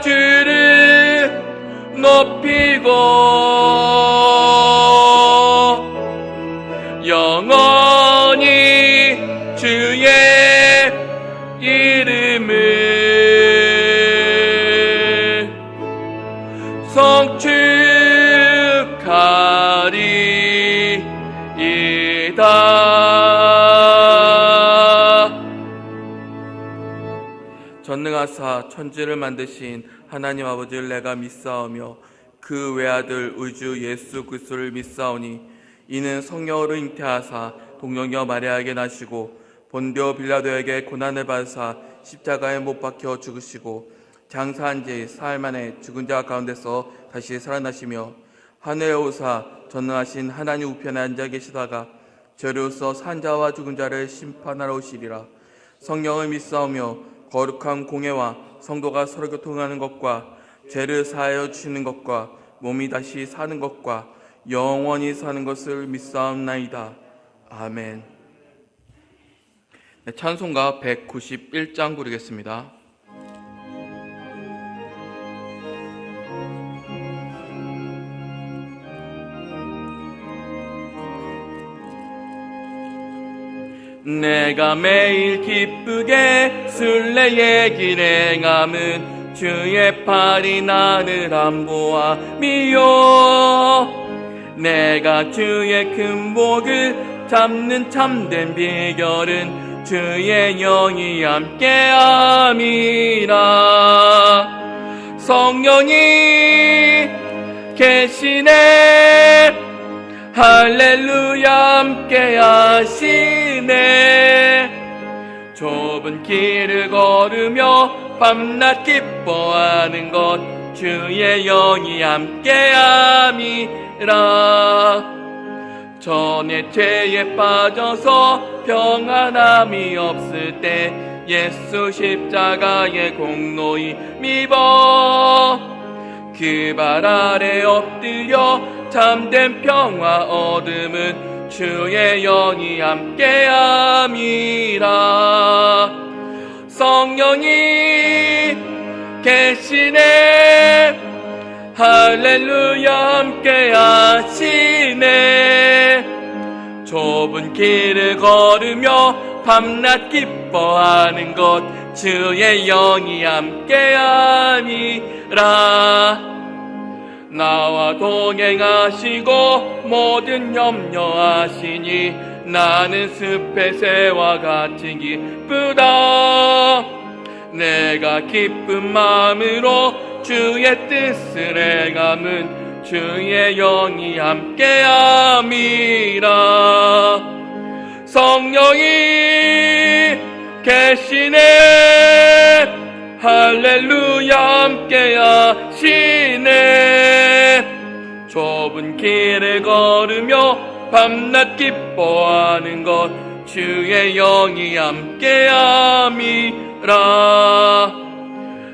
주를 높이고 영원히 주의 이름을 성축하리이다. 전능하사 천지를 만드신 하나님 아버지를 내가 믿사오며 그 외아들 우주 예수 그리스도를 믿사오니 이는 성령으로 잉태하사 동정녀 마리아에게 나시고 본디오 빌라도에게 고난을 받으사 십자가에 못 박혀 죽으시고 장사한 지 사흘 만에 죽은 자 가운데서 다시 살아나시며 하늘에 오사 전능하신 하나님 우편에 앉아 계시다가 저리로서 산 자와 죽은 자를 심판하러 오시리라. 성령을 믿사오며 거룩한 공예와 성도가 서로 교통하는 것과 죄를 사하여 주시는 것과 몸이 다시 사는 것과 영원히 사는 것을 믿사옵나이다. 아멘. 네, 찬송가 191장 부르겠습니다. 내가 매일 기쁘게 순례의 길 행함은 주의 팔이 나를 안보함이요. 내가 주의 큰 복을 잡는 참된 비결은 주의 영이 함께함이라. 성령이 계시네. 할렐루야 함께 하시네. 좁은 길을 걸으며 밤낮 기뻐하는 것 주의 영이 함께함이라. 전에 죄에 빠져서 평안함이 없을 때 예수 십자가의 공로히 미워 그 발 아래 엎드려 참된 평화 얻음은 주의 영이 함께함이라. 성령이 계시네. 할렐루야 함께 하시네. 좁은 길을 걸으며 밤낮 기뻐하는 것 주의 영이 함께함이라. 나와 동행하시고 모든 염려하시니 나는 숲의 새와 같이 기쁘다. 내가 기쁜 마음으로 주의 뜻을 행함은 주의 영이 함께함이라. 성령이 계시네. 할렐루야 함께 하시네. 좁은 길을 걸으며 밤낮 기뻐하는 것 주의 영이 함께함이라.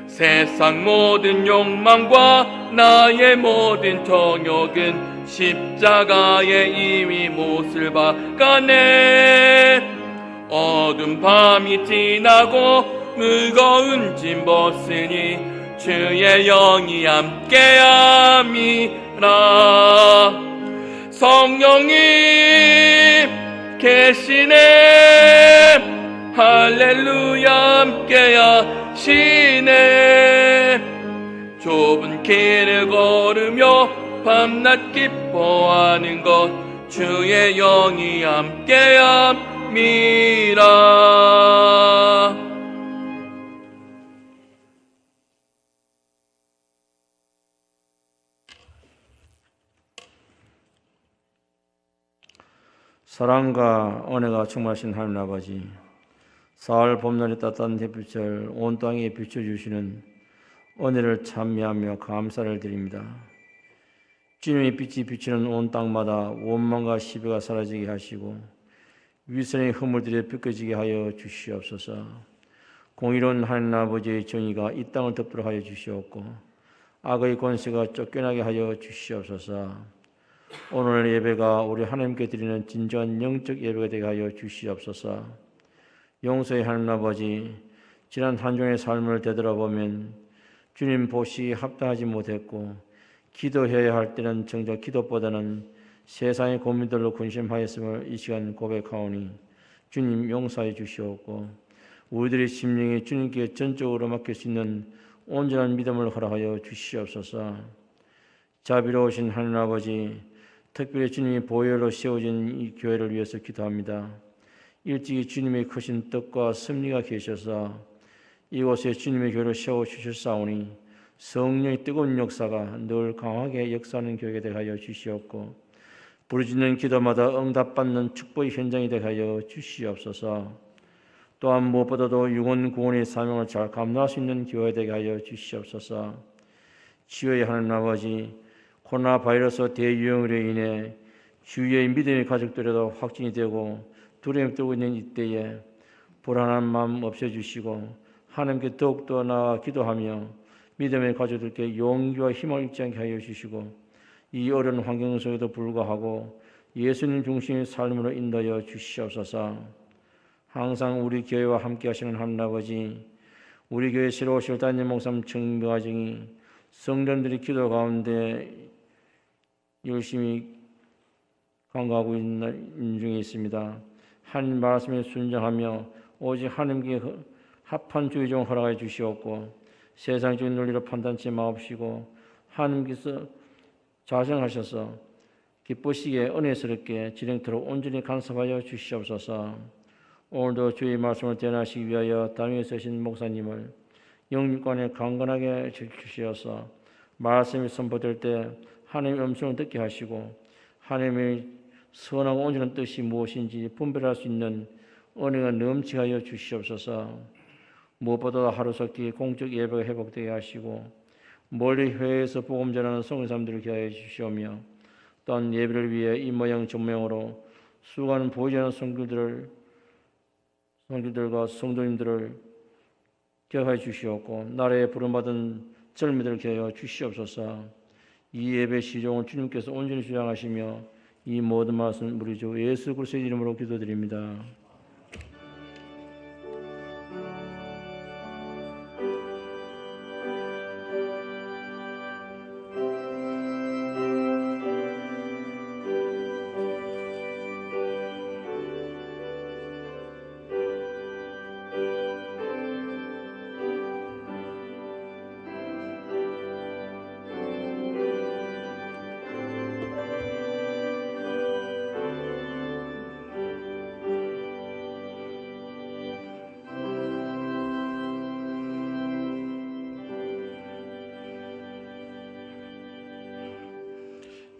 세상 모든 욕망과 나의 모든 정욕은 십자가에 이미 못을 박아내. 어두운 밤이 지나고 무거운 짐 벗으니 주의 영이 함께함이라. 성령이 계시네. 할렐루야 함께 하시네. 좁은 길을 걸으며 밤낮 기뻐하는 것 주의 영이 함께함이라. 사랑과 은혜가 충만하신 하나님 아버지, 사흘 봄날의 따뜻한 햇빛을 온 땅에 비춰주시는 은혜를 찬미하며 감사를 드립니다. 주님의 빛이 비치는 온 땅마다 원망과 시비가 사라지게 하시고 위선의 허물들이 벗겨지게 하여 주시옵소서. 공의로운 하나님 아버지의 정의가 이 땅을 덮도록 하여 주시옵고 악의 권세가 쫓겨나게 하여 주시옵소서. 오늘 예배가 우리 하나님께 드리는 진정한 영적 예배가 되게 하여 주시옵소서. 용서의 하나님 아버지, 지난 한 주의 삶을 되돌아보면 주님 보시 합당하지 못했고 기도해야 할 때는 정작 기도보다는 세상의 고민들로 근심하였음을 이 시간 고백하오니 주님 용서해 주시옵고 우리들의 심령이 주님께 전적으로 맡길 수 있는 온전한 믿음을 허락하여 주시옵소서. 자비로우신 하나님 아버지, 특별히 주님이 보혈로 세워진 이 교회를 위해서 기도합니다. 일찍이 주님의 크신 뜻과 섭리가 계셔서 이곳에 주님의 교회를 세워주셨사오니 성령의 뜨거운 역사가 늘 강하게 역사하는 교회가 되게 하여 주시옵고 부르짖는 기도마다 응답받는 축복의 현장이 되게 하여 주시옵소서. 또한 무엇보다도 영혼 구원의 사명을 잘 감당할 수 있는 교회가 되게 하여 주시옵소서. 지혜의 하나님 아버지, 코로나 바이러스 대유행으로 인해 주위의 믿음의 가족들에도 확진이 되고 두려움이 떨고 있는 이때에 불안한 마음 없애주시고 하나님께 더욱더 나아가 기도하며 믿음의 가족들께 용기와 힘을 잃지 않게 하여 주시고 이 어려운 환경 속에도 불구하고 예수님 중심의 삶으로 인도하여 주시옵소서. 항상 우리 교회와 함께 하시는 하나님 아버지, 우리 교회 새로 오실 담임 목사님 청명하증이 성도들이 기도 가운데 열심히 간구하고 있는 중에 있습니다. 하나님 말씀에 순종하며 오직 하나님께 합한 주의종 허락해 주시옵고 세상적인 논리로 판단치 마옵시고 하나님께서 자정하셔서 기쁘시게 은혜스럽게 진행토록 온전히 간섭하여 주시옵소서. 오늘도 주의 말씀을 전하시기 위하여 담임에 서신 목사님을 영육간에 강건하게 지키셔서 말씀이 선포될 때 하나님의 음성을 듣게 하시고 하나님의 선하고 온전한 뜻이 무엇인지 분별할 수 있는 은혜가 넘치게 하여 주시옵소서. 무엇보다 하루속히 공적 예배가 회복되게 하시고 멀리 해외에서 복음 전하는 성도님들을 기하여 주시오며 또한 예배를 위해 이 모양 저 모양으로 수많은 보이지 않는 성도들과 성도님들을 기억하여 주시옵고 나라에 부름받은 젊은이들을 기하여 주시옵소서. 이 예배 시종을 주님께서 온전히 주장하시며 이 모든 말씀 우리 주 예수 그리스도의 이름으로 기도드립니다.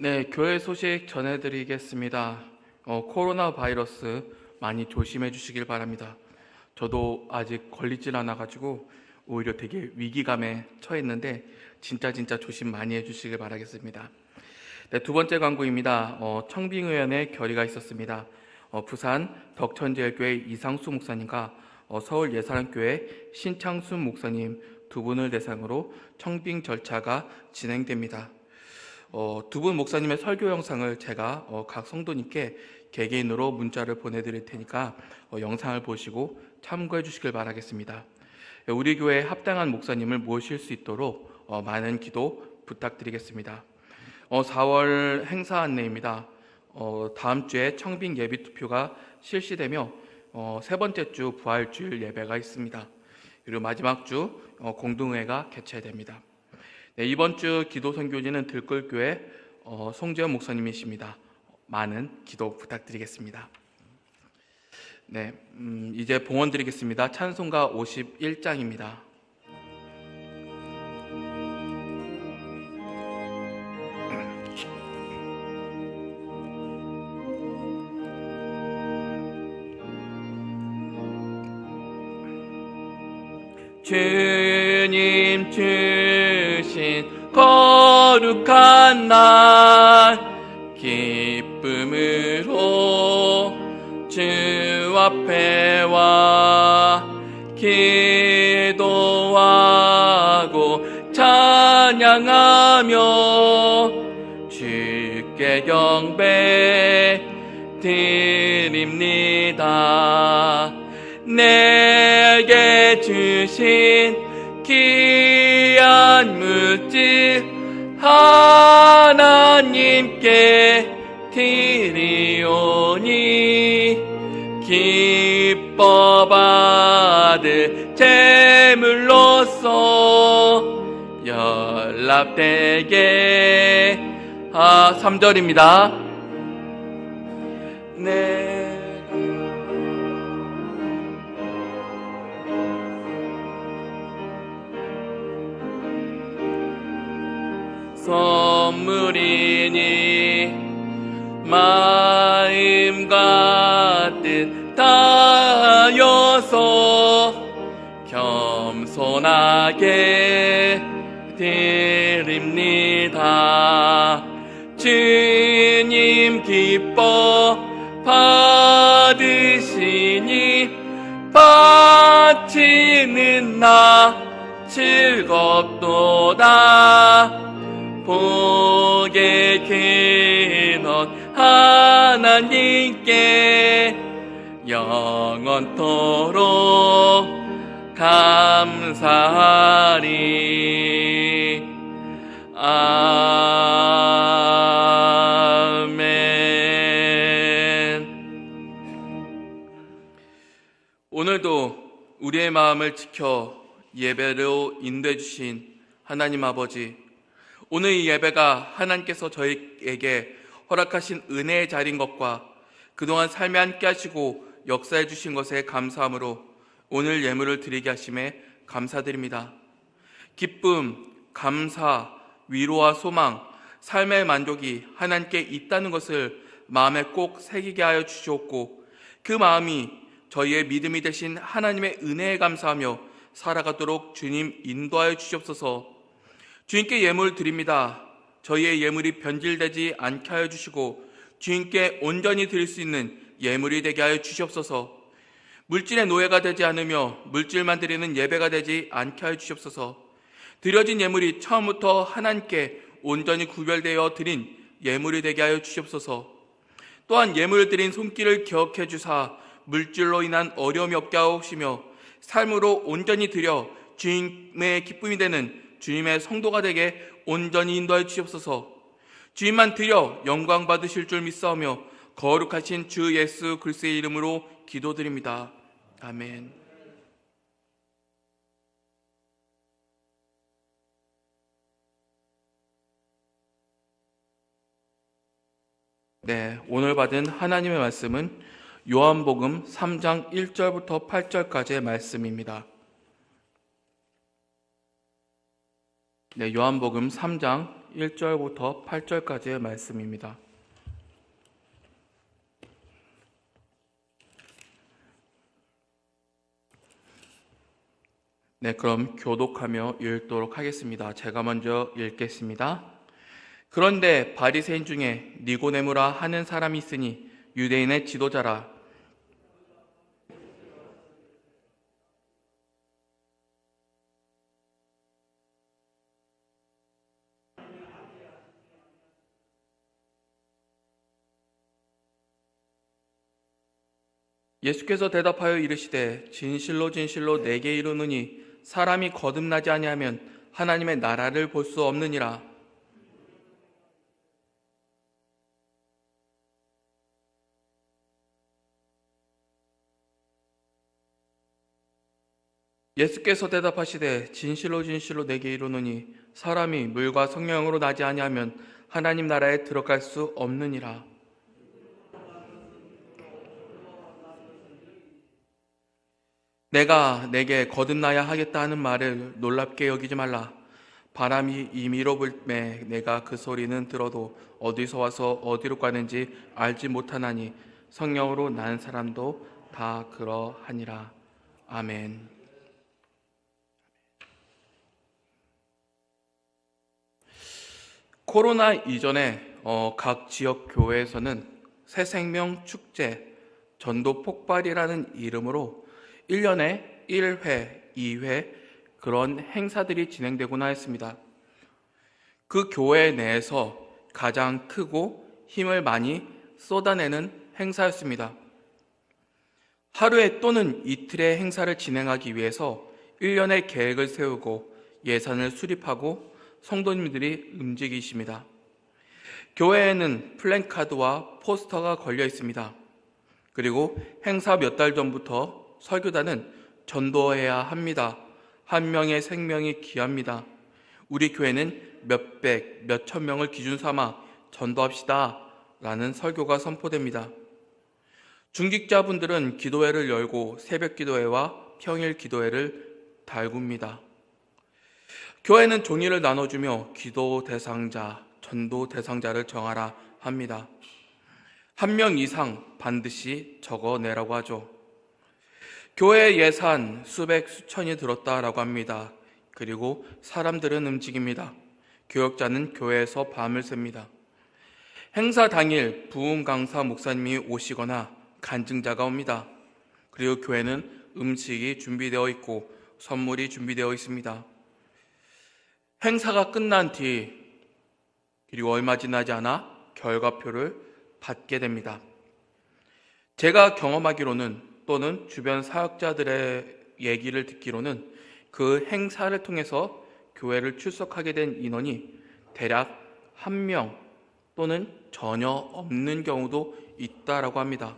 네, 교회 소식 전해드리겠습니다. 코로나 바이러스 많이 조심해 주시길 바랍니다. 저도 아직 걸리질 않아가지고 오히려 되게 위기감에 처했는데 진짜 조심 많이 해주시길 바라겠습니다. 네, 두 번째 광고입니다. 청빙의원의 결의가 있었습니다. 부산 덕천제일교회 이상수 목사님과 서울 예사랑교회 신창순 목사님 두 분을 대상으로 청빙 절차가 진행됩니다. 두 분 목사님의 설교 영상을 제가 각 성도님께 개개인으로 문자를 보내드릴 테니까 영상을 보시고 참고해 주시길 바라겠습니다. 우리 교회에 합당한 목사님을 모실 수 있도록 많은 기도 부탁드리겠습니다. 4월 행사 안내입니다. 다음 주에 청빙 예비 투표가 실시되며 세 번째 주 부활주일 예배가 있습니다. 그리고 마지막 주 공동회가 개최됩니다. 네, 이번 주 기도 선교지는 들꿀교회 송재현 목사님이십니다. 많은 기도 부탁드리겠습니다. 네, 이제 봉헌 드리겠습니다. 찬송가 51장입니다. 주님 주신 거룩한 날 기쁨으로 주 앞에 와 기도하고 찬양하며 주께 경배 드립니다. 내게 주신 귀한 물질 하나님께 드리오니 기뻐 받을 제물로서 연락되게 3절입니다. 선물이니 마음과 뜻 다하여서 겸손하게 드립니다. 주님 기뻐 받으시니 바치는 나 즐겁도다. 복의 근원 하나님께 영원토록 감사하리. 아멘. 오늘도 우리의 마음을 지켜 예배로 인도해 주신 하나님 아버지, 오늘 이 예배가 하나님께서 저희에게 허락하신 은혜의 자리인 것과 그동안 삶에 함께 하시고 역사해 주신 것에 감사함으로 오늘 예물을 드리게 하심에 감사드립니다. 기쁨, 감사, 위로와 소망, 삶의 만족이 하나님께 있다는 것을 마음에 꼭 새기게 하여 주시옵고, 그 마음이 저희의 믿음이 되신 하나님의 은혜에 감사하며 살아가도록 주님 인도하여 주시옵소서. 주님께 예물 드립니다. 저희의 예물이 변질되지 않게 하여 주시고 주님께 온전히 드릴 수 있는 예물이 되게 하여 주시옵소서. 물질의 노예가 되지 않으며 물질만 드리는 예배가 되지 않게 하여 주시옵소서. 드려진 예물이 처음부터 하나님께 온전히 구별되어 드린 예물이 되게 하여 주시옵소서. 또한 예물을 드린 손길을 기억해 주사 물질로 인한 어려움이 없게 하옵시며 삶으로 온전히 드려 주님의 기쁨이 되는 주님의 성도가 되게 온전히 인도하여 주시옵소서. 주님만 드려 영광 받으실 줄 믿사오며 거룩하신 주 예수 그리스도의 이름으로 기도드립니다. 아멘. 네, 오늘 받은 하나님의 말씀은 요한복음 3장 1절부터 8절까지의 말씀입니다. 네, 요한복음 3장 1절부터 8절까지의 말씀입니다. 네, 그럼 교독하며 읽도록 하겠습니다. 제가 먼저 읽겠습니다. 그런데 바리새인 중에 니고데모라 하는 사람이 있으니 유대인의 지도자라. 예수께서 대답하여 이르시되 진실로 진실로 내게 이르노니 사람이 거듭나지 아니하면 하나님의 나라를 볼 수 없느니라. 예수께서 대답하시되 진실로 진실로 내게 이르노니 사람이 물과 성령으로 나지 아니하면 하나님 나라에 들어갈 수 없느니라. 내가 내게 거듭나야 하겠다 하는 말을 놀랍게 여기지 말라. 바람이 임의로 불매 내가 그 소리는 들어도 어디서 와서 어디로 가는지 알지 못하나니 성령으로 난 사람도 다 그러하니라. 아멘. 코로나 이전에 각 지역 교회에서는 새생명 축제, 전도 폭발이라는 이름으로 1년에 1회, 2회 그런 행사들이 진행되곤 하였습니다. 그 교회 내에서 가장 크고 힘을 많이 쏟아내는 행사였습니다. 하루에 또는 이틀의 행사를 진행하기 위해서 1년의 계획을 세우고 예산을 수립하고 성도님들이 움직이십니다. 교회에는 플랜카드와 포스터가 걸려 있습니다. 그리고 행사 몇 달 전부터 설교단은 전도해야 합니다. 한 명의 생명이 귀합니다. 우리 교회는 몇백, 몇천 명을 기준 삼아 전도합시다 라는 설교가 선포됩니다. 중직자분들은 기도회를 열고 새벽 기도회와 평일 기도회를 달굽니다. 교회는 종이를 나눠주며 기도 대상자, 전도 대상자를 정하라 합니다. 한 명 이상 반드시 적어내라고 하죠. 교회 예산 수백, 수천이 들었다라고 합니다. 그리고 사람들은 움직입니다. 교역자는 교회에서 밤을 샙니다. 행사 당일 부흥 강사 목사님이 오시거나 간증자가 옵니다. 그리고 교회는 음식이 준비되어 있고 선물이 준비되어 있습니다. 행사가 끝난 뒤 그리고 얼마 지나지 않아 결과표를 받게 됩니다. 제가 경험하기로는 또는 주변 사역자들의 얘기를 듣기로는 그 행사를 통해서 교회를 출석하게 된 인원이 대략 1명 또는 전혀 없는 경우도 있다라고 합니다.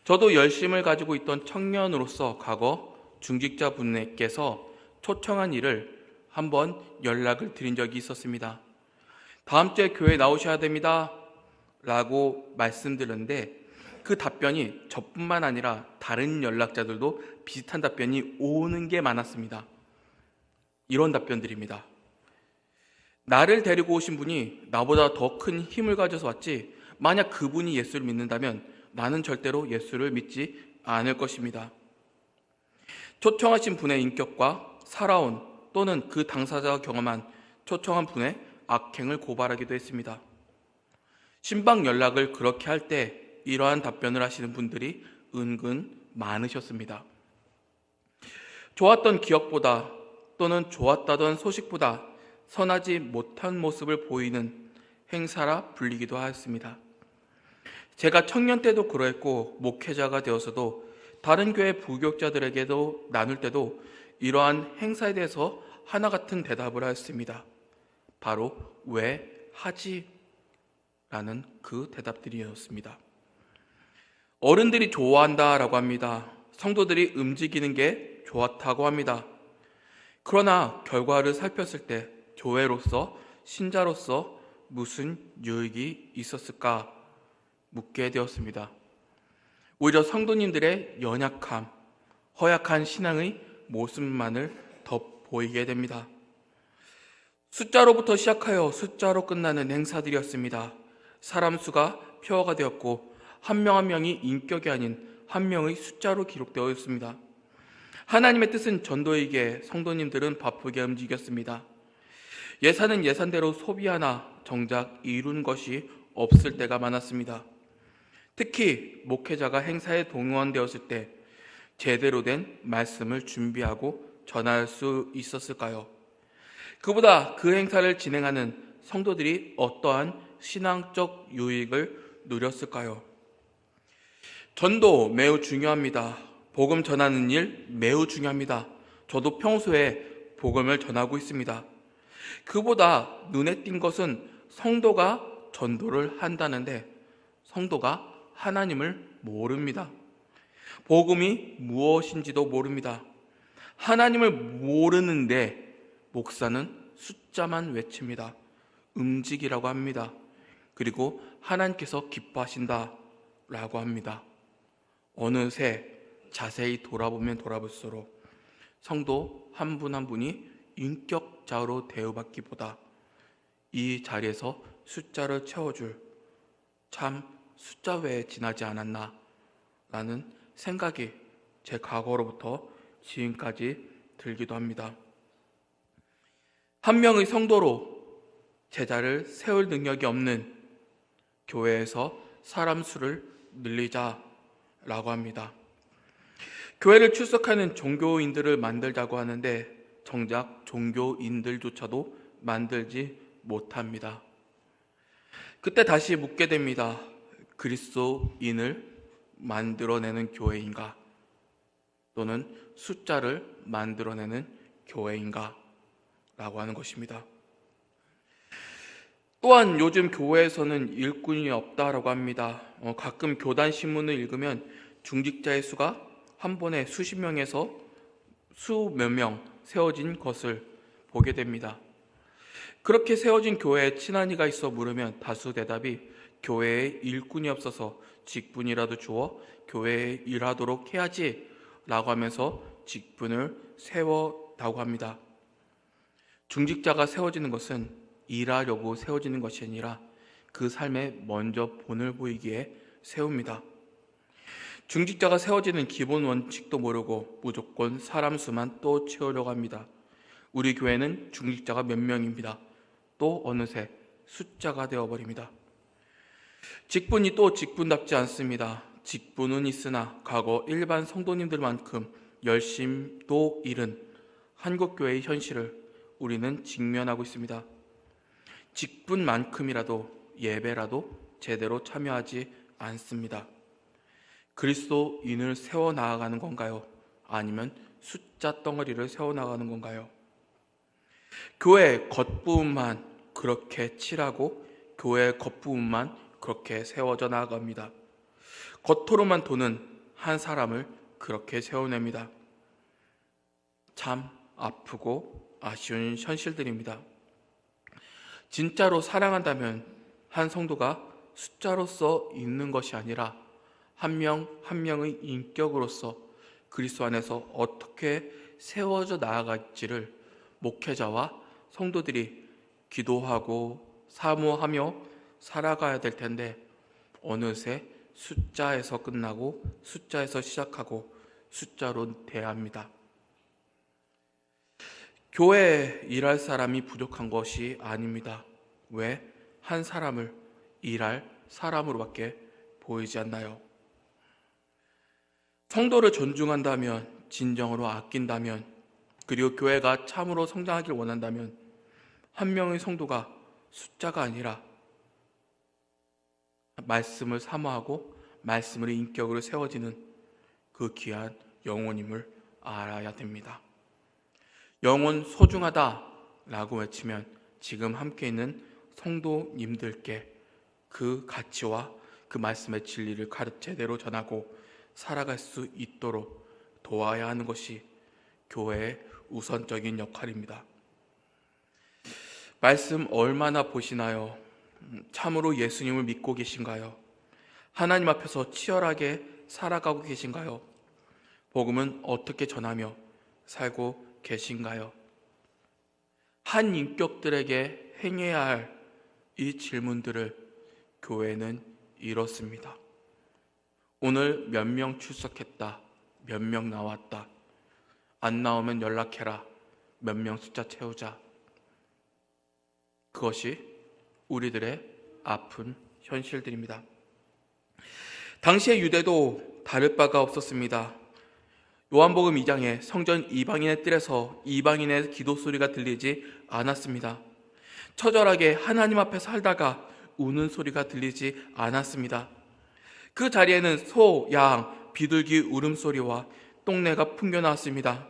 저도 열심을 가지고 있던 청년으로서 과거 중직자분께서 초청한 일을 한번 연락을 드린 적이 있었습니다. 다음 주에 교회 나오셔야 됩니다 라고 말씀드렸는데 그 답변이 저뿐만 아니라 다른 연락자들도 비슷한 답변이 오는 게 많았습니다. 이런 답변들입니다. 나를 데리고 오신 분이 나보다 더 큰 힘을 가져서 왔지, 만약 그분이 예수를 믿는다면 나는 절대로 예수를 믿지 않을 것입니다. 초청하신 분의 인격과 살아온 또는 그 당사자가 경험한 초청한 분의 악행을 고발하기도 했습니다. 신방 연락을 그렇게 할 때 이러한 답변을 하시는 분들이 은근 많으셨습니다. 좋았던 기억보다 또는 좋았다던 소식보다 선하지 못한 모습을 보이는 행사라 불리기도 하였습니다. 제가 청년 때도 그러했고 목회자가 되어서도 다른 교회 부교육자들에게도 나눌 때도 이러한 행사에 대해서 하나 같은 대답을 하였습니다. 바로 왜 하지? 라는 그 대답들이었습니다. 어른들이 좋아한다라고 합니다. 성도들이 움직이는 게 좋았다고 합니다. 그러나 결과를 살폈을 때 교회로서, 신자로서 무슨 유익이 있었을까 묻게 되었습니다. 오히려 성도님들의 연약함, 허약한 신앙의 모습만을 덧보이게 됩니다. 숫자로부터 시작하여 숫자로 끝나는 행사들이었습니다. 사람 수가 표어가 되었고 한 명 한 명이 인격이 아닌 한 명의 숫자로 기록되어 있습니다. 하나님의 뜻은 전도이기에 성도님들은 바쁘게 움직였습니다. 예산은 예산대로 소비하나 정작 이룬 것이 없을 때가 많았습니다. 특히 목회자가 행사에 동원되었을 때 제대로 된 말씀을 준비하고 전할 수 있었을까요? 그보다 그 행사를 진행하는 성도들이 어떠한 신앙적 유익을 누렸을까요? 전도 매우 중요합니다. 복음 전하는 일 매우 중요합니다. 저도 평소에 복음을 전하고 있습니다. 그보다 눈에 띈 것은 성도가 전도를 한다는데 성도가 하나님을 모릅니다. 복음이 무엇인지도 모릅니다. 하나님을 모르는데 목사는 숫자만 외칩니다. 움직이라고 합니다. 그리고 하나님께서 기뻐하신다 라고 합니다. 어느새 자세히 돌아보면 돌아볼수록 성도 한 분 한 분이 인격자로 대우받기보다 이 자리에서 숫자를 채워줄 참 숫자 외에 지나지 않았나 라는 생각이 제 과거로부터 지금까지 들기도 합니다. 한 명의 성도로 제자를 세울 능력이 없는 교회에서 사람 수를 늘리자라고 합니다. 교회를 출석하는 종교인들을 만들자고 하는데 정작 종교인들조차도 만들지 못합니다. 그때 다시 묻게 됩니다. 그리스도인을 만들어내는 교회인가? 또는 숫자를 만들어내는 교회인가? 라고 하는 것입니다. 또한 요즘 교회에서는 일꾼이 없다라고 합니다. 가끔 교단 신문을 읽으면 중직자의 수가 한 번에 수십 명에서 수몇 명 세워진 것을 보게 됩니다. 그렇게 세워진 교회에 친한 이가 있어 물으면 다수 대답이 교회에 일꾼이 없어서 직분이라도 주어 교회에 일하도록 해야지 라고 하면서 직분을 세웠다고 합니다. 중직자가 세워지는 것은 일하려고 세워지는 것이 아니라 그 삶에 먼저 본을 보이기에 세웁니다. 중직자가 세워지는 기본 원칙도 모르고 무조건 사람 수만 또 채우려고 합니다. 우리 교회는 중직자가 몇 명입니다. 또 어느새 숫자가 되어버립니다. 직분이 또 직분답지 않습니다. 직분은 있으나 과거 일반 성도님들만큼 열심도 잃은 한국교회의 현실을 우리는 직면하고 있습니다. 직분만큼이라도 예배라도 제대로 참여하지 않습니다. 그리스도인을 세워나가는 건가요? 아니면 숫자 덩어리를 세워나가는 건가요? 교회 겉부분만 그렇게 칠하고 교회 겉부분만 그렇게 세워져 나아갑니다. 겉으로만 도는 한 사람을 그렇게 세워냅니다. 참 아프고 아쉬운 현실들입니다. 진짜로 사랑한다면 한 성도가 숫자로서 있는 것이 아니라 한 명 한 명의 인격으로서 그리스도 안에서 어떻게 세워져 나아갈지를 목회자와 성도들이 기도하고 사모하며 살아가야 될 텐데 어느새 숫자에서 끝나고 숫자에서 시작하고 숫자로 대합니다. 교회에 일할 사람이 부족한 것이 아닙니다. 왜 한 사람을 일할 사람으로밖에 보이지 않나요? 성도를 존중한다면, 진정으로 아낀다면, 그리고 교회가 참으로 성장하길 원한다면 한 명의 성도가 숫자가 아니라 말씀을 사모하고 말씀으로 인격으로 세워지는 그 귀한 영혼임을 알아야 됩니다. 영혼 소중하다라고 외치면 지금 함께 있는 성도님들께 그 가치와 그 말씀의 진리를 제대로 전하고 살아갈 수 있도록 도와야 하는 것이 교회의 우선적인 역할입니다. 말씀 얼마나 보시나요? 참으로 예수님을 믿고 계신가요? 하나님 앞에서 치열하게 살아가고 계신가요? 복음은 어떻게 전하며 살고 계신가요? 한 인격들에게 행해야 할 이 질문들을 교회는 이렇습니다. 오늘 몇 명 출석했다. 몇 명 나왔다. 안 나오면 연락해라. 몇 명 숫자 채우자. 그것이 우리들의 아픈 현실들입니다. 당시의 유대도 다를 바가 없었습니다. 요한복음 2장에 성전 이방인의 뜰에서 이방인의 기도 소리가 들리지 않았습니다. 처절하게 하나님 앞에 살다가 우는 소리가 들리지 않았습니다. 그 자리에는 소, 양, 비둘기 울음소리와 똥내가 풍겨나왔습니다.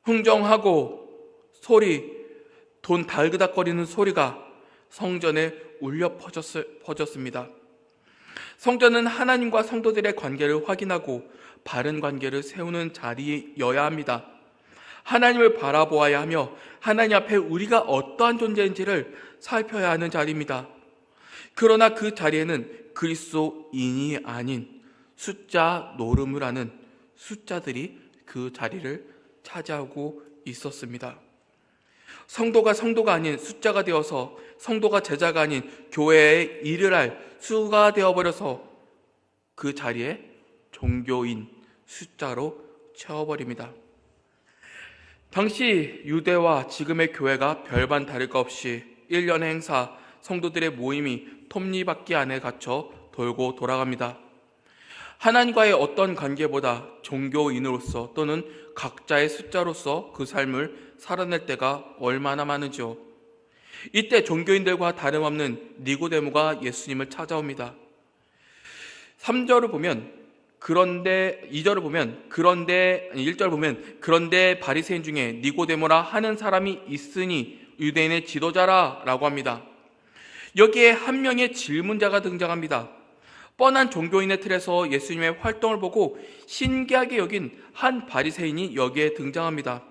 흥정하고 소리, 돈 달그닥거리는 소리가 성전에 울려 퍼졌습니다. 성전은 하나님과 성도들의 관계를 확인하고 바른 관계를 세우는 자리여야 합니다. 하나님을 바라보아야 하며 하나님 앞에 우리가 어떠한 존재인지를 살펴야 하는 자리입니다. 그러나 그 자리에는 그리스도인이 아닌 숫자 노름을 하는 숫자들이 그 자리를 차지하고 있었습니다. 성도가 아닌 숫자가 되어서 성도가 제자가 아닌 교회에 일을 할 수가 되어버려서 그 자리에 종교인 숫자로 채워버립니다. 당시 유대와 지금의 교회가 별반 다를 것 없이 1년의 행사, 성도들의 모임이 톱니바퀴 안에 갇혀 돌고 돌아갑니다. 하나님과의 어떤 관계보다 종교인으로서 또는 각자의 숫자로서 그 삶을 살아낼 때가 얼마나 많은지요. 이때 종교인들과 다름없는 니고데모가 예수님을 찾아옵니다. 3절을 보면 그런데 2절을 보면 그런데 1절 보면 그런데 바리새인 중에 니고데모라 하는 사람이 있으니 유대인의 지도자라라고 합니다. 여기에 한 명의 질문자가 등장합니다. 뻔한 종교인의 틀에서 예수님의 활동을 보고 신기하게 여긴 한 바리새인이 여기에 등장합니다.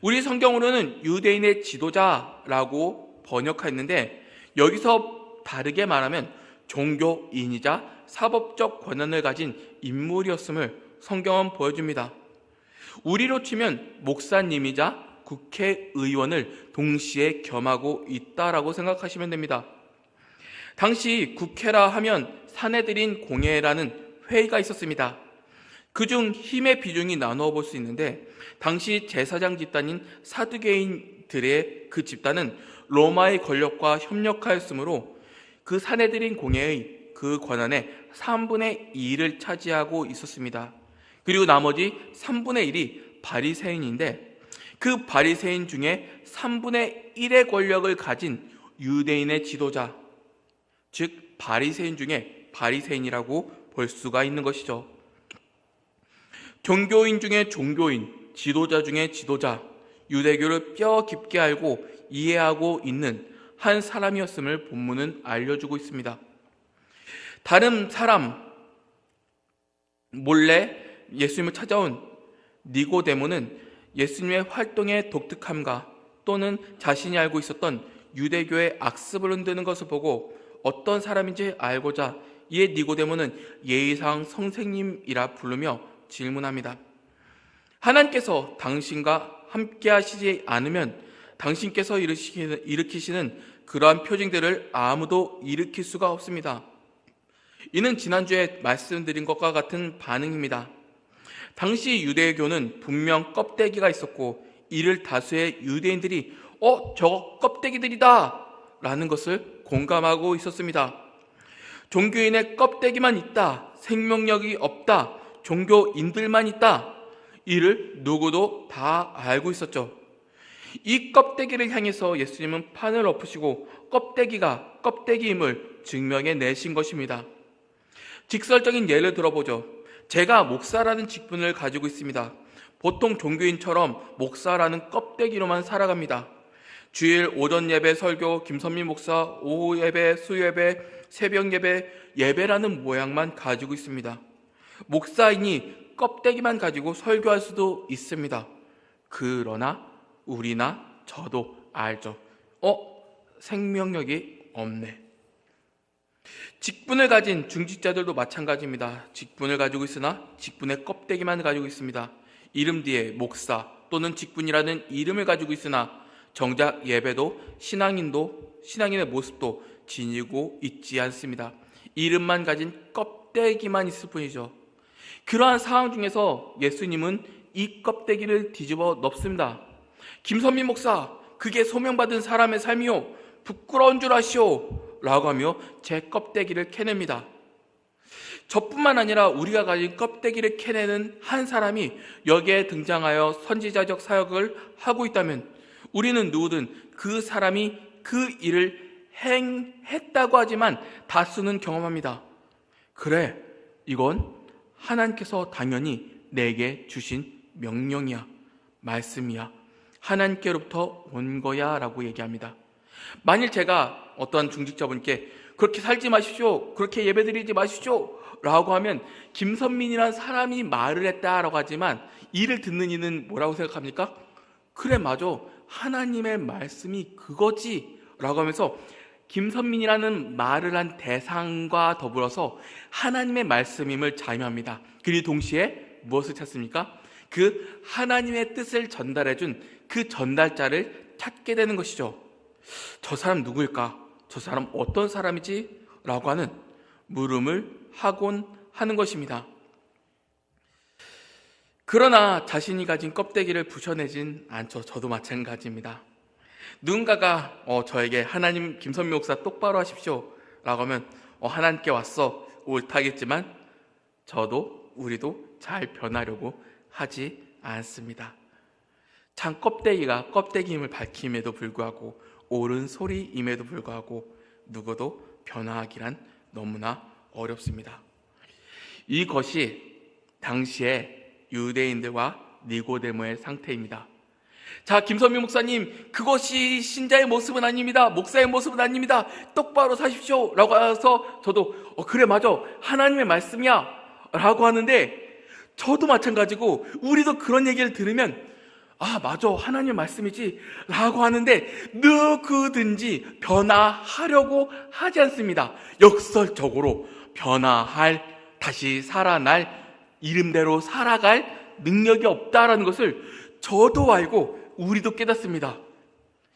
우리 성경으로는 유대인의 지도자라고 번역했는데 여기서 다르게 말하면 종교인이자 사법적 권한을 가진 인물이었음을 성경은 보여줍니다. 우리로 치면 목사님이자 국회의원을 동시에 겸하고 있다라고 생각하시면 됩니다. 당시 국회라 하면 사내들인 공회라는 회의가 있었습니다. 그중 힘의 비중이 나누어 볼 수 있는데 당시 제사장 집단인 사두개인들의 그 집단은 로마의 권력과 협력하였으므로 그 사내들인 공회의 그 권한의 3분의 2를 차지하고 있었습니다. 그리고 나머지 3분의 1이 바리새인인데 그 바리새인 중에 3분의 1의 권력을 가진 유대인의 지도자, 즉 바리새인 중에 바리새인이라고 볼 수가 있는 것이죠. 종교인 중에 종교인, 지도자 중에 지도자, 유대교를 뼈 깊게 알고 이해하고 있는 한 사람이었음을 본문은 알려주고 있습니다. 다른 사람 몰래 예수님을 찾아온 니고데모는 예수님의 활동의 독특함과 또는 자신이 알고 있었던 유대교의 악습을 흔드는 것을 보고 어떤 사람인지 알고자 이에 니고데모는 예의상 선생님이라 부르며 질문합니다. 하나님께서 당신과 함께 하시지 않으면 당신께서 일으키시는 그러한 표징들을 아무도 일으킬 수가 없습니다. 이는 지난주에 말씀드린 것과 같은 반응입니다. 당시 유대교는 분명 껍데기가 있었고 이를 다수의 유대인들이 저거 껍데기들이다 라는 것을 공감하고 있었습니다. 종교인의 껍데기만 있다, 생명력이 없다, 종교인들만 있다, 이를 누구도 다 알고 있었죠. 이 껍데기를 향해서 예수님은 판을 엎으시고 껍데기가 껍데기임을 증명해 내신 것입니다. 직설적인 예를 들어보죠. 제가 목사라는 직분을 가지고 있습니다. 보통 종교인처럼 목사라는 껍데기로만 살아갑니다. 주일 오전 예배 설교, 김선민 목사, 오후 예배, 수예배, 새벽 예배, 예배라는 모양만 가지고 있습니다. 목사이니 껍데기만 가지고 설교할 수도 있습니다. 그러나 우리나 저도 알죠. 생명력이 없네. 직분을 가진 중직자들도 마찬가지입니다. 직분을 가지고 있으나 직분의 껍데기만 가지고 있습니다. 이름 뒤에 목사 또는 직분이라는 이름을 가지고 있으나 정작 예배도 신앙인의 모습도 지니고 있지 않습니다. 이름만 가진 껍데기만 있을 뿐이죠. 그러한 상황 중에서 예수님은 이 껍데기를 뒤집어 엎습니다. 김선민 목사, 그게 소명받은 사람의 삶이요, 부끄러운 줄 아시오 라고 하며 제 껍데기를 캐냅니다. 저뿐만 아니라 우리가 가진 껍데기를 캐내는 한 사람이 여기에 등장하여 선지자적 사역을 하고 있다면 우리는 누구든 그 사람이 그 일을 행했다고 하지만 다수는 경험합니다. 그래, 이건 하나님께서 당연히 내게 주신 명령이야, 말씀이야, 하나님께로부터 온 거야 라고 얘기합니다. 만일 제가 어떠한 중직자분께 그렇게 살지 마십시오, 그렇게 예배드리지 마십시오 라고 하면 김선민이라는 사람이 말을 했다라고 하지만 이를 듣는 이는 뭐라고 생각합니까? 그래, 맞아, 하나님의 말씀이 그거지 라고 하면서 김선민이라는 말을 한 대상과 더불어서 하나님의 말씀임을 자임합니다. 그리고 동시에 무엇을 찾습니까? 그 하나님의 뜻을 전달해준 그 전달자를 찾게 되는 것이죠. 저 사람 누구일까? 저 사람 어떤 사람이지? 라고 하는 물음을 하곤 하는 것입니다. 그러나 자신이 가진 껍데기를 부셔내진 않죠. 저도 마찬가지입니다. 누군가가 저에게 하나님 김선미 목사 똑바로 하십시오 라고 하면 하나님께 왔어 옳다겠지만 저도 우리도 잘 변하려고 하지 않습니다. 참 껍데기가 껍데기임을 밝힘에도 불구하고 옳은 소리임에도 불구하고 누구도 변화하기란 너무나 어렵습니다. 이것이 당시에 유대인들과 니고데모의 상태입니다. 자, 김선미 목사님, 그것이 신자의 모습은 아닙니다. 목사의 모습은 아닙니다. 똑바로 사십시오 라고 해서 저도 그래 맞아, 하나님의 말씀이야 라고 하는데, 저도 마찬가지고 우리도 그런 얘기를 들으면 맞아, 하나님의 말씀이지 라고 하는데 누구든지 변화하려고 하지 않습니다. 역설적으로 변화할, 다시 살아날, 이름대로 살아갈 능력이 없다라는 것을 저도 알고 우리도 깨닫습니다.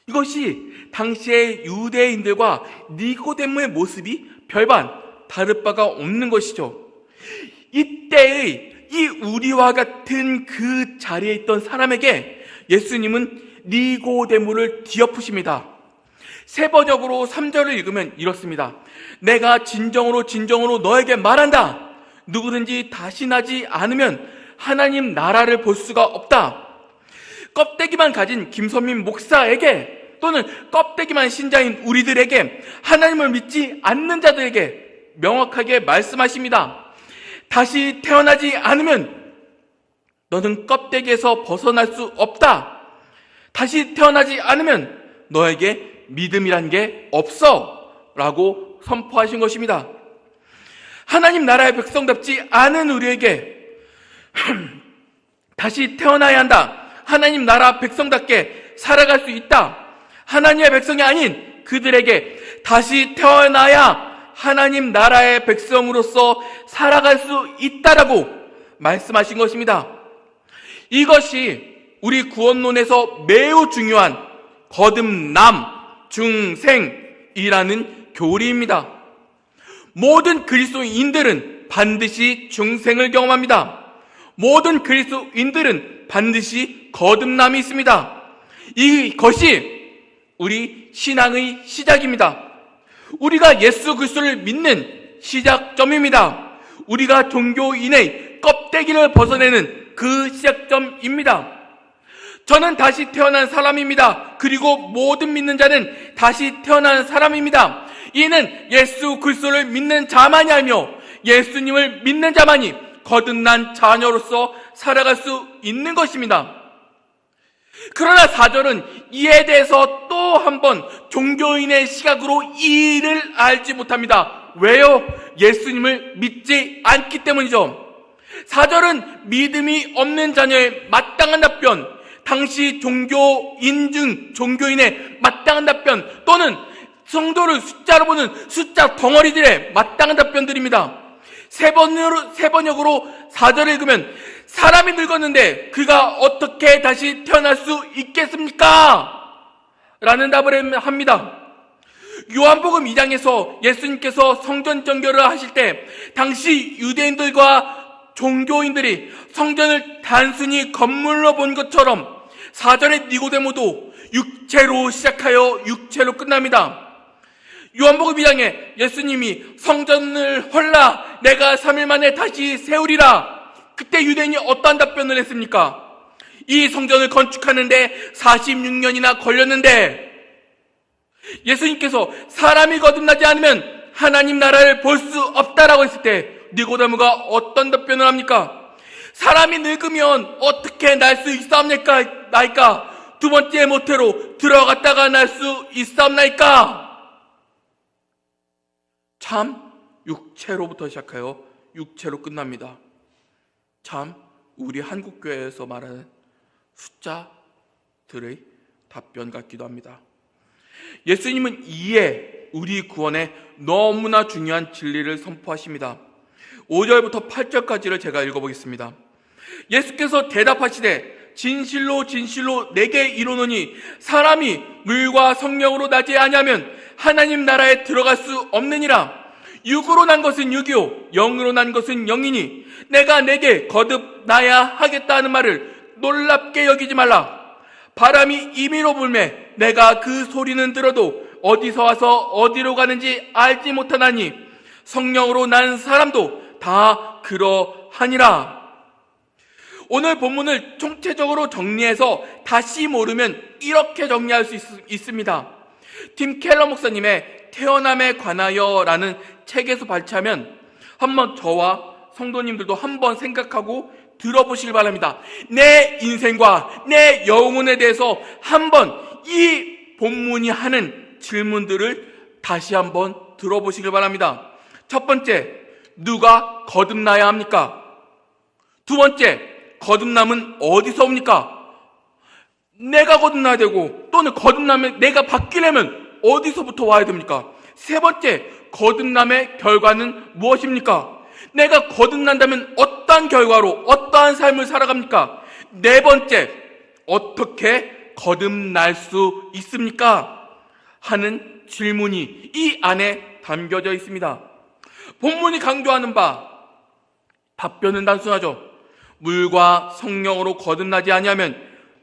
이것이 당시의 유대인들과 니고데모의 모습이 별반 다를 바가 없는 것이죠. 이때의 이 우리와 같은 그 자리에 있던 사람에게 예수님은 니고데모를 뒤엎으십니다. 세 번역으로 3절을 읽으면 이렇습니다. 내가 진정으로 너에게 말한다. 누구든지 다시 나지 않으면 하나님 나라를 볼 수가 없다. 껍데기만 가진 김선민 목사에게, 또는 껍데기만 신자인 우리들에게, 하나님을 믿지 않는 자들에게 명확하게 말씀하십니다. 다시 태어나지 않으면 너는 껍데기에서 벗어날 수 없다. 다시 태어나지 않으면 너에게 믿음이란 게 없어 라고 선포하신 것입니다. 하나님 나라의 백성답지 않은 우리에게 다시 태어나야 한다. 하나님 나라 백성답게 살아갈 수 있다. 하나님의 백성이 아닌 그들에게 다시 태어나야 하나님 나라의 백성으로서 살아갈 수 있다라고 말씀하신 것입니다. 이것이 우리 구원론에서 매우 중요한 거듭남, 중생이라는 교리입니다. 모든 그리스도인들은 반드시 중생을 경험합니다. 모든 그리스도인들은 반드시 거듭남이 있습니다. 이것이 우리 신앙의 시작입니다. 우리가 예수 그리스도를 믿는 시작점입니다. 우리가 종교인의 껍데기를 벗어내는 그 시작점입니다. 저는 다시 태어난 사람입니다. 그리고 모든 믿는 자는 다시 태어난 사람입니다. 이는 예수 그리스도를 믿는 자만이 알며 예수님을 믿는 자만이 거듭난 자녀로서 살아갈 수 있는 것입니다. 그러나 4절은 이에 대해서 또 한 번 종교인의 시각으로 이를 알지 못합니다. 왜요? 예수님을 믿지 않기 때문이죠. 4절은 믿음이 없는 자녀의 마땅한 답변, 당시 종교인 중 종교인의 마땅한 답변, 또는 성도를 숫자로 보는 숫자 덩어리들의 마땅한 답변들입니다. 세 번역으로 4절을 읽으면 사람이 늙었는데 그가 어떻게 다시 태어날 수 있겠습니까? 라는 답을 합니다. 요한복음 2장에서 예수님께서 성전 정결을 하실 때 당시 유대인들과 종교인들이 성전을 단순히 건물로 본 것처럼 4절의 니고데모도 육체로 시작하여 육체로 끝납니다. 요한복음 2장에 예수님이 성전을 헐라 내가 3일 만에 다시 세우리라. 그때 유대인이 어떠한 답변을 했습니까? 이 성전을 건축하는데 46년이나 걸렸는데, 예수님께서 사람이 거듭나지 않으면 하나님 나라를 볼 수 없다라고 했을 때 니고데모가 어떤 답변을 합니까? 사람이 늙으면 어떻게 날 수 있사옵나이까? 두 번째 모태로 들어갔다가 날 수 있사옵나이까? 참 육체로부터 시작하여 육체로 끝납니다. 참 우리 한국교회에서 말하는 숫자들의 답변 같기도 합니다. 예수님은 이에 우리 구원에 너무나 중요한 진리를 선포하십니다. 5절부터 8절까지를 제가 읽어보겠습니다. 예수께서 대답하시되 진실로 내게 이르노니 사람이 물과 성령으로 나지 아니하면 하나님 나라에 들어갈 수 없느니라. 육으로 난 것은 육이요 영으로 난 것은 영이니 내가 내게 거듭나야 하겠다는 말을 놀랍게 여기지 말라. 바람이 임의로 불매 내가 그 소리는 들어도 어디서 와서 어디로 가는지 알지 못하나니 성령으로 난 사람도 다 그러하니라. 오늘 본문을 총체적으로 정리해서 다시 모르면 이렇게 정리할 수 있습니다. 팀 켈러 목사님의 태어남에 관하여라는 책에서 발췌하면 한번 저와 성도님들도 한번 생각하고 들어보시길 바랍니다. 내 인생과 내 영혼에 대해서 한번 이 본문이 하는 질문들을 다시 한번 들어보시길 바랍니다. 첫 번째, 누가 거듭나야 합니까? 두 번째, 거듭남은 어디서 옵니까? 내가 거듭나야 되고, 또는 거듭나면 내가 바뀌려면 어디서부터 와야 됩니까? 세 번째, 거듭남의 결과는 무엇입니까? 내가 거듭난다면 어떠한 결과로 어떠한 삶을 살아갑니까? 네 번째, 어떻게 거듭날 수 있습니까? 하는 질문이 이 안에 담겨져 있습니다. 본문이 강조하는 바 답변은 단순하죠. 물과 성령으로 거듭나지 아니하면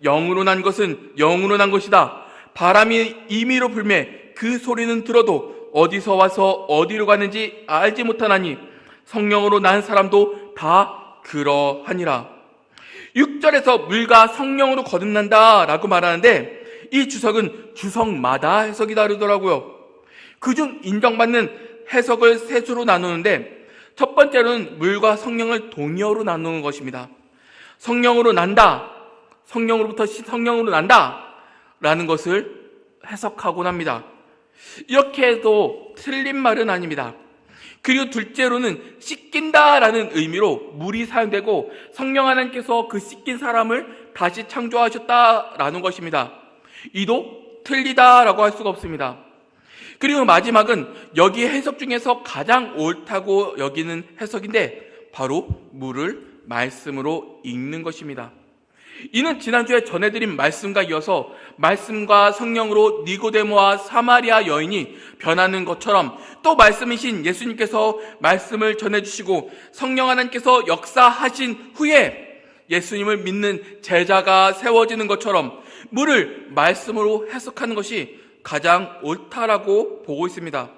영으로 난 것은 영으로 난 것이다. 바람이 임의로 불매 그 소리는 들어도 어디서 와서 어디로 가는지 알지 못하나니 성령으로 난 사람도 다 그러하니라. 6절에서 물과 성령으로 거듭난다 라고 말하는데 이 주석은 주석마다 해석이 다르더라고요. 그중 인정받는 해석을 세 수로 나누는데 첫 번째로는 물과 성령을 동의어로 나누는 것입니다. 성령으로 난다, 성령으로부터 성령으로 난다 라는 것을 해석하곤 합니다. 이렇게 해도 틀린 말은 아닙니다. 그리고 둘째로는 씻긴다라는 의미로 물이 사용되고 성령 하나님께서 그 씻긴 사람을 다시 창조하셨다라는 것입니다. 이도 틀리다라고 할 수가 없습니다. 그리고 마지막은 여기 해석 중에서 가장 옳다고 여기는 해석인데 바로 물을 말씀으로 읽는 것입니다. 이는 지난주에 전해드린 말씀과 이어서 말씀과 성령으로 니고데모와 사마리아 여인이 변하는 것처럼 또 말씀이신 예수님께서 말씀을 전해주시고 성령 하나님께서 역사하신 후에 예수님을 믿는 제자가 세워지는 것처럼 물을 말씀으로 해석하는 것이 가장 옳다라고 보고 있습니다.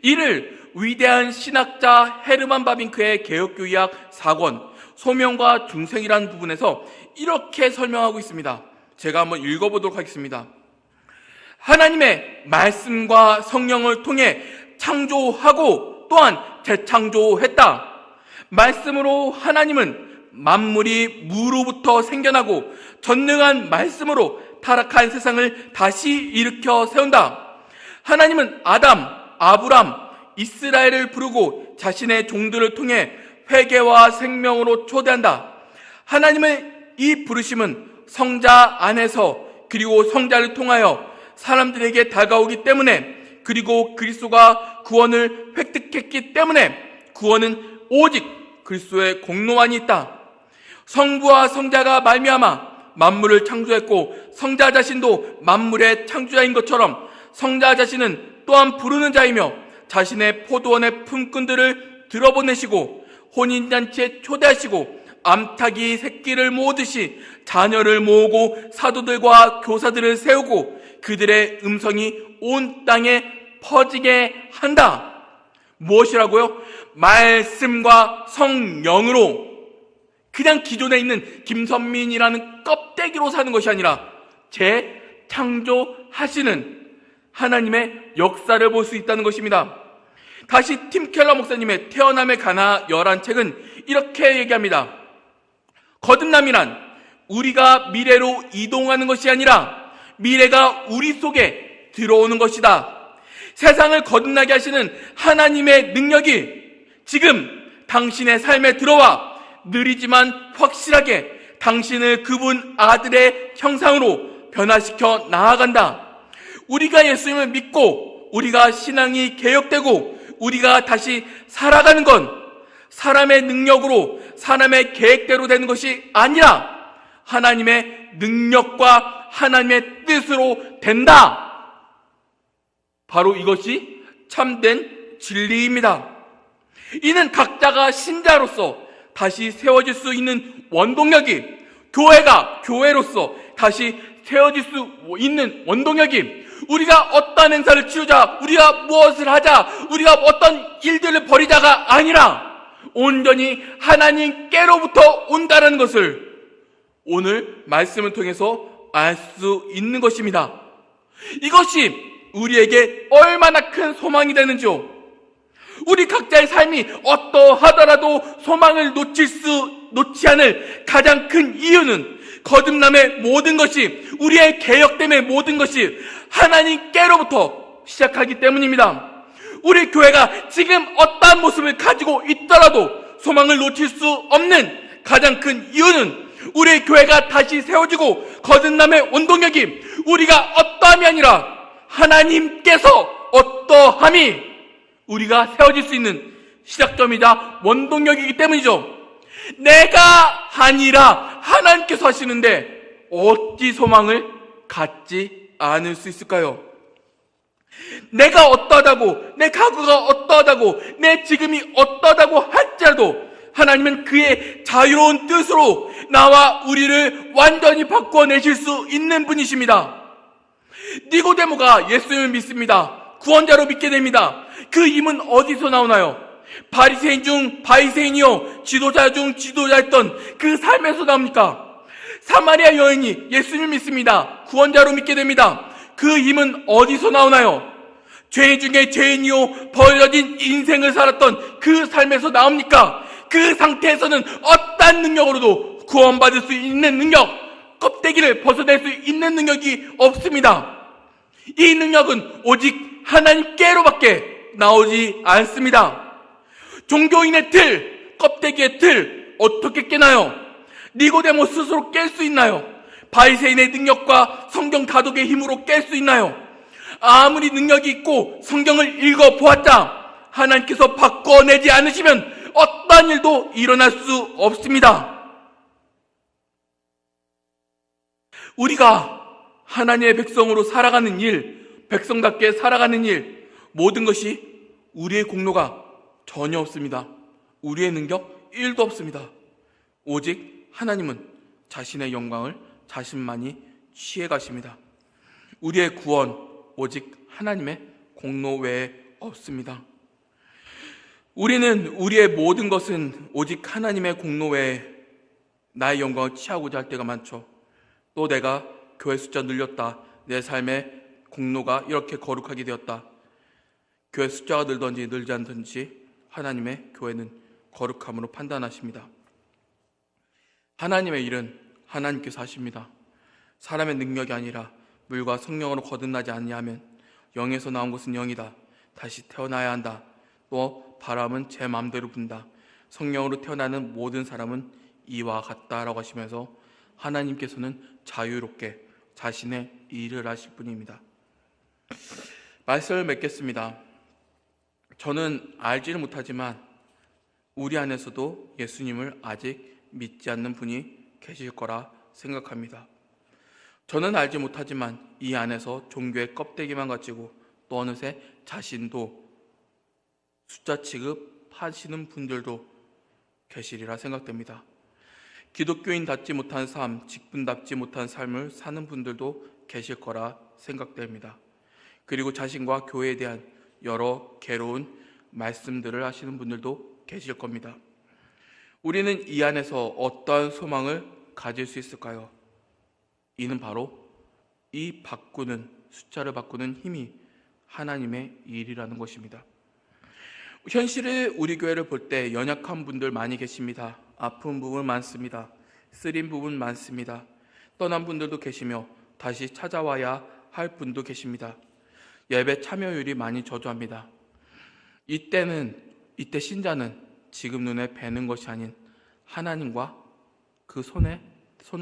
이를 위대한 신학자 헤르만 바빙크의 개혁교의학 4권 소명과 중생이라는 부분에서 이렇게 설명하고 있습니다. 제가 한번 읽어보도록 하겠습니다. 하나님의 말씀과 성령을 통해 창조하고 또한 재창조했다. 말씀으로 하나님은 만물이 무로부터 생겨나고 전능한 말씀으로 타락한 세상을 다시 일으켜 세운다. 하나님은 아담, 아브람, 이스라엘을 부르고 자신의 종들을 통해 회개와 생명으로 초대한다. 하나님의 이 부르심은 성자 안에서 그리고 성자를 통하여 사람들에게 다가오기 때문에 그리고 그리스도가 구원을 획득했기 때문에 구원은 오직 그리스도의 공로만이 있다. 성부와 성자가 말미암아 만물을 창조했고 성자 자신도 만물의 창조자인 것처럼 성자 자신은 또한 부르는 자이며 자신의 포도원의 품꾼들을 들어보내시고 혼인잔치에 초대하시고 암탉이 새끼를 모으듯이 자녀를 모으고 사도들과 교사들을 세우고 그들의 음성이 온 땅에 퍼지게 한다. 무엇이라고요? 말씀과 성령으로. 그냥 기존에 있는 김선민이라는 껍데기로 사는 것이 아니라 재창조하시는 하나님의 역사를 볼 수 있다는 것입니다. 다시 팀 켈러 목사님의 태어남에 관한 열한 책은 이렇게 얘기합니다. 거듭남이란 우리가 미래로 이동하는 것이 아니라 미래가 우리 속에 들어오는 것이다. 세상을 거듭나게 하시는 하나님의 능력이 지금 당신의 삶에 들어와 느리지만 확실하게 당신을 그분 아들의 형상으로 변화시켜 나아간다. 우리가 예수님을 믿고 우리가 신앙이 개혁되고 우리가 다시 살아가는 건 사람의 능력으로 사람의 계획대로 되는 것이 아니라 하나님의 능력과 하나님의 뜻으로 된다. 바로 이것이 참된 진리입니다. 이는 각자가 신자로서 다시 세워질 수 있는 원동력이 교회가 교회로서 다시 세워질 수 있는 원동력이 우리가 어떤 행사를 치르자, 우리가 무엇을 하자, 우리가 어떤 일들을 벌이자가 아니라 온전히 하나님께로부터 온다는 것을 오늘 말씀을 통해서 알 수 있는 것입니다. 이것이 우리에게 얼마나 큰 소망이 되는지요. 우리 각자의 삶이 어떠하더라도 소망을 놓지 않을 가장 큰 이유는 거듭남의 모든 것이, 우리의 개혁됨의 모든 것이 하나님께로부터 시작하기 때문입니다. 우리 교회가 지금 어떠한 모습을 가지고 있더라도 소망을 놓칠 수 없는 가장 큰 이유는 우리 교회가 다시 세워지고 거듭남의 원동력이 우리가 어떠함이 아니라 하나님께서 어떠함이 우리가 세워질 수 있는 시작점이자 원동력이기 때문이죠. 내가 아니라 하나님께서 하시는데 어찌 소망을 갖지 않을 수 있을까요? 내가 어떠하다고, 내 가구가 어떠하다고, 내 지금이 어떠하다고 할지라도 하나님은 그의 자유로운 뜻으로 나와 우리를 완전히 바꿔내실 수 있는 분이십니다. 니고데모가 예수님을 믿습니다. 구원자로 믿게 됩니다. 그 힘은 어디서 나오나요? 바리새인 중 바리새인이요 지도자 중 지도자였던 그 삶에서 나옵니까? 사마리아 여인이 예수님을 믿습니다. 구원자로 믿게 됩니다. 그 힘은 어디서 나오나요? 죄인 중에 죄인이요 버려진 인생을 살았던 그 삶에서 나옵니까? 그 상태에서는 어떠한 능력으로도 구원받을 수 있는 능력, 껍데기를 벗어낼 수 있는 능력이 없습니다. 이 능력은 오직 하나님께로밖에 나오지 않습니다. 종교인의 틀, 껍데기의 틀 어떻게 깨나요? 니고데모 스스로 깰 수 있나요? 바리새인의 능력과 성경 다독의 힘으로 깰 수 있나요? 아무리 능력이 있고 성경을 읽어보았자 하나님께서 바꿔내지 않으시면 어떠한 일도 일어날 수 없습니다. 우리가 하나님의 백성으로 살아가는 일, 백성답게 살아가는 일, 모든 것이 우리의 공로가 전혀 없습니다. 우리의 능력 1도 없습니다. 오직 하나님은 자신의 영광을 자신만이 취해 가십니다. 우리의 구원 오직 하나님의 공로 외에 없습니다. 우리는 우리의 모든 것은 오직 하나님의 공로 외에 나의 영광을 취하고자 할 때가 많죠. 또 내가 교회 숫자 늘렸다, 내 삶의 공로가 이렇게 거룩하게 되었다. 교회 숫자가 늘든지 늘지 않든지 하나님의 교회는 거룩함으로 판단하십니다. 하나님의 일은 하나님께서 하십니다. 사람의 능력이 아니라 물과 성령으로 거듭나지 않냐면 영에서 나온 것은 영이다. 다시 태어나야 한다. 또 바람은 제 마음대로 분다. 성령으로 태어나는 모든 사람은 이와 같다라고 하시면서 하나님께서는 자유롭게 자신의 일을 하실 분입니다. 말씀을 맺겠습니다. 저는 알지를 못하지만 우리 안에서도 예수님을 아직 믿지 않는 분이 계실 거라 생각합니다. 저는 알지 못하지만 이 안에서 종교의 껍데기만 가지고 또 어느새 자신도 숫자 취급하시는 분들도 계시리라 생각됩니다. 기독교인답지 못한 삶, 직분답지 못한 삶을 사는 분들도 계실 거라 생각됩니다. 그리고 자신과 교회에 대한 여러 괴로운 말씀들을 하시는 분들도 계실 겁니다. 우리는 이 안에서 어떠한 소망을 가질 수 있을까요? 이는 바로 이 숫자를 바꾸는 힘이 하나님의 일이라는 것입니다. 현실의 우리 교회를 볼 때 연약한 분들 많이 계십니다. 아픈 부분 많습니다. 쓰린 부분 많습니다. 떠난 분들도 계시며 다시 찾아와야 할 분도 계십니다. 예배 참여율이 많이 저조합니다. 이때 신자는 지금 눈에 뵈는 것이 아닌 하나님과 그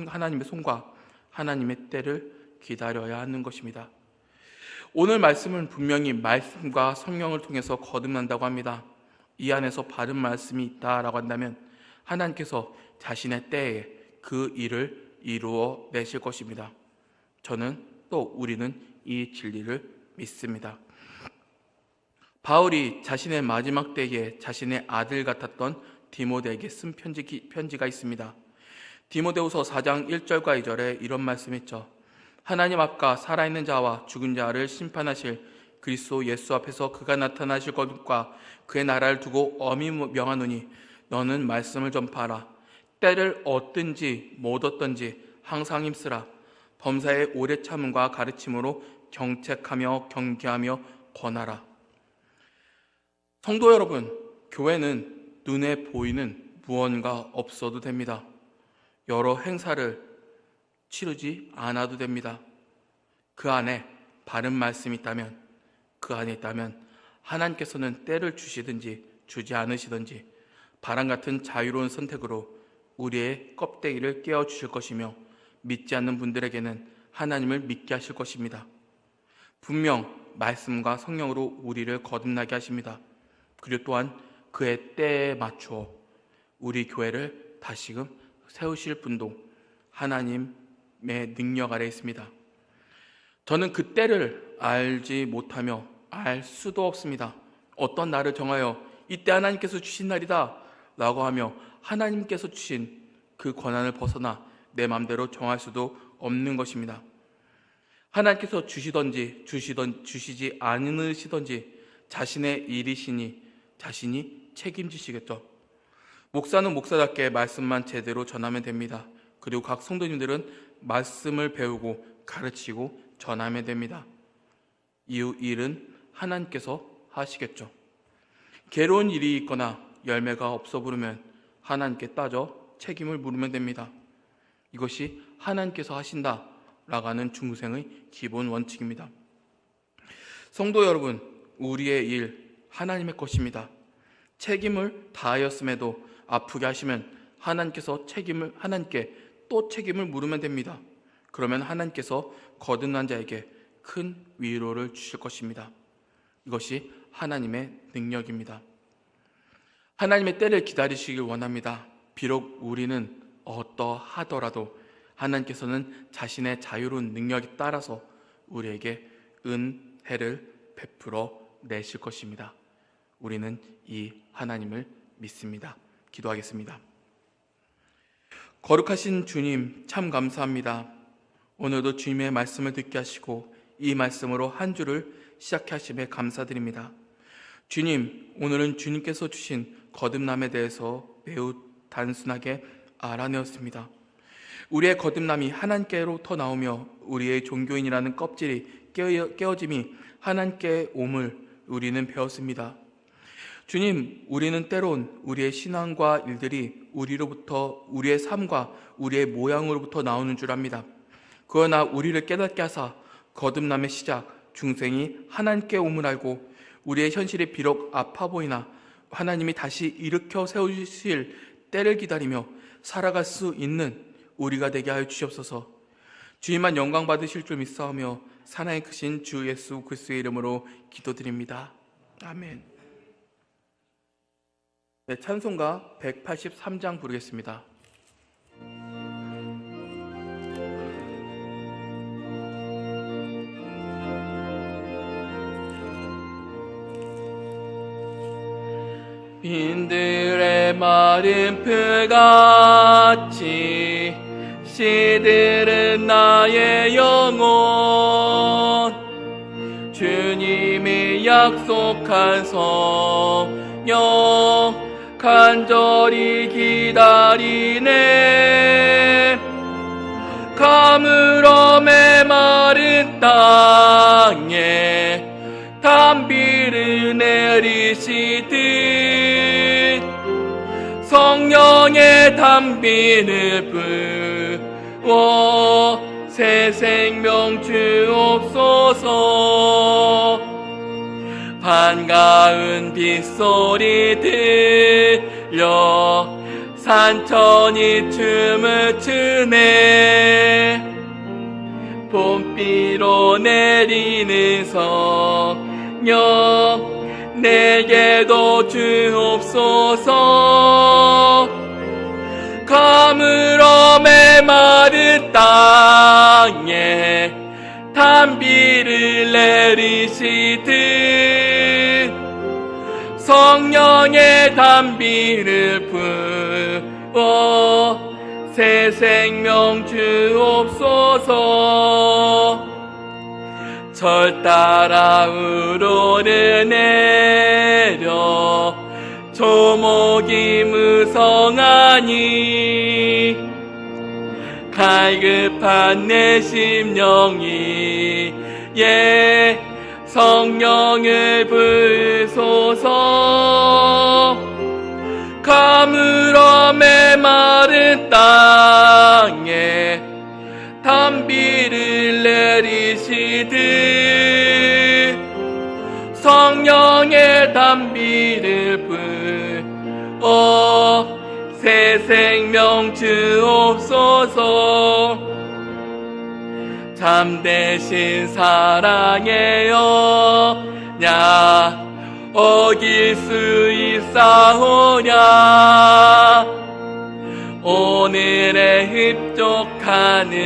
하나님의 손과 하나님의 때를 기다려야 하는 것입니다. 오늘 말씀은 분명히 말씀과 성령을 통해서 거듭난다고 합니다. 이 안에서 바른 말씀이 있다라고 한다면 하나님께서 자신의 때에 그 일을 이루어 내실 것입니다. 우리는 이 진리를 믿습니다. 바울이 자신의 마지막 때에 자신의 아들 같았던 디모데에게 쓴 편지가 있습니다. 디모데후서 4장 1절과 2절에 이런 말씀이 있죠. 하나님 앞과 살아있는 자와 죽은 자를 심판하실 그리스도 예수 앞에서 그가 나타나실 것과 그의 나라를 두고 엄히 명하노니 너는 말씀을 전파하라. 때를 얻든지 못 얻든지 항상 힘쓰라. 범사의 오래 참음과 가르침으로 경책하며 경계하며 권하라. 성도 여러분, 교회는 눈에 보이는 무언가 없어도 됩니다. 여러 행사를 치르지 않아도 됩니다. 그 안에 바른 말씀이 있다면, 그 안에 있다면 하나님께서는 때를 주시든지 주지 않으시든지 바람 같은 자유로운 선택으로 우리의 껍데기를 깨워주실 것이며, 믿지 않는 분들에게는 하나님을 믿게 하실 것입니다. 분명 말씀과 성령으로 우리를 거듭나게 하십니다. 그리고 또한 그의 때에 맞추어 우리 교회를 다시금 세우실 분도 하나님의 능력 아래 있습니다. 저는 그 때를 알지 못하며 알 수도 없습니다. 어떤 날을 정하여 이때 하나님께서 주신 날이다 라고 하며 하나님께서 주신 그 권한을 벗어나 내 마음대로 정할 수도 없는 것입니다. 하나님께서 주시든지 주시지 않으시든지 자신의 일이시니 자신이 책임지시겠죠. 목사는 목사답게 말씀만 제대로 전하면 됩니다. 그리고 각 성도님들은 말씀을 배우고 가르치고 전하면 됩니다. 이후 일은 하나님께서 하시겠죠. 괴로운 일이 있거나 열매가 없어 부르면 하나님께 따져 책임을 물으면 됩니다. 이것이 하나님께서 하신다라고 하는 중생의 기본 원칙입니다. 성도 여러분, 우리의 일 하나님의 것입니다. 책임을 다하였음에도 아프게 하시면 하나님께 또 책임을 물으면 됩니다. 그러면 하나님께서 거듭난 자에게 큰 위로를 주실 것입니다. 이것이 하나님의 능력입니다. 하나님의 때를 기다리시길 원합니다. 비록 우리는 어떠하더라도 하나님께서는 자신의 자유로운 능력에 따라서 우리에게 은혜를 베풀어 내실 것입니다. 우리는 이 하나님을 믿습니다. 기도하겠습니다. 거룩하신 주님, 참 감사합니다. 오늘도 주님의 말씀을 듣게 하시고 이 말씀으로 한 주를 시작해 하심에 감사드립니다. 주님, 오늘은 주님께서 주신 거듭남에 대해서 매우 단순하게 알아내었습니다. 우리의 거듭남이 하나님께로부터 나오며 우리의 종교인이라는 껍질이 깨어짐이 하나님께 옴을 우리는 배웠습니다. 주님, 우리는 때론 우리의 신앙과 일들이 우리로부터, 우리의 삶과 우리의 모양으로부터 나오는 줄 압니다. 그러나 우리를 깨닫게 하사 거듭남의 시작, 중생이 하나님께 옴을 알고 우리의 현실이 비록 아파 보이나 하나님이 다시 일으켜 세우실 때를 기다리며 살아갈 수 있는 우리가 되게 하여 주시옵소서. 주님만 영광 받으실 줄 믿사오며 사랑이 크신 주 예수 그리스도의 이름으로 기도드립니다. 아멘. 네, 찬송가 183장 부르겠습니다. 빈들의 마른 풀같이 시들은 나의 영혼, 주님이 약속한 성령 간절히 기다리네. 가물어 메마른 땅에 단비를 내리시듯 성령의 단비를 부어 새 생명 주옵소서. 반가운 빗소리 들려 산천이 춤을 추네. 봄비로 내리는 성령 내게도 주옵소서. 가물어 메마른 땅에 단비를 내리시듯 성령의 단비를 부어 새 생명 주옵소서. 절 따라 우러내려 조목이 무성하니 갈급한 내 심령이 성령을 부으소서. 가물어 메마른 땅에 단비를 내리시듯 성령의 단비를 부어 새 생명 주옵소서. 참되신 사랑의 언약 어길 수 있사오냐. 오늘의 흡족하는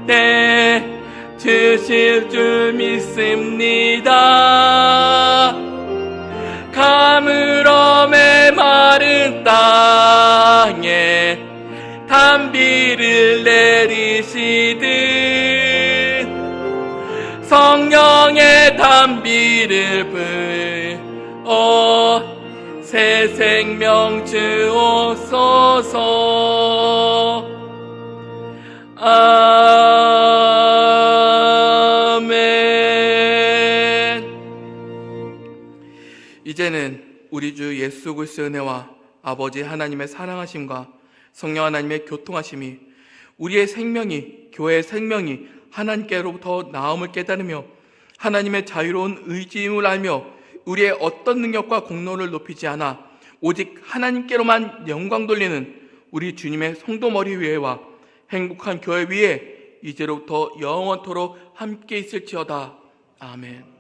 때 주실 줄 믿습니다. 가물어 메마른 땅에 단비를 내리시듯 성령의 단비를 부어 새 생명 주옵소서. 아멘. 이제는 우리 주 예수 그리스도의 은혜와 아버지 하나님의 사랑하심과 성령 하나님의 교통하심이 우리의 생명이, 교회의 생명이 하나님께로부터 나옴을 깨달으며 하나님의 자유로운 의지임을 알며 우리의 어떤 능력과 공로를 높이지 않아 오직 하나님께로만 영광 돌리는 우리 주님의 성도 머리 위에와 행복한 교회 위에 이제로부터 영원토록 함께 있을지어다. 아멘.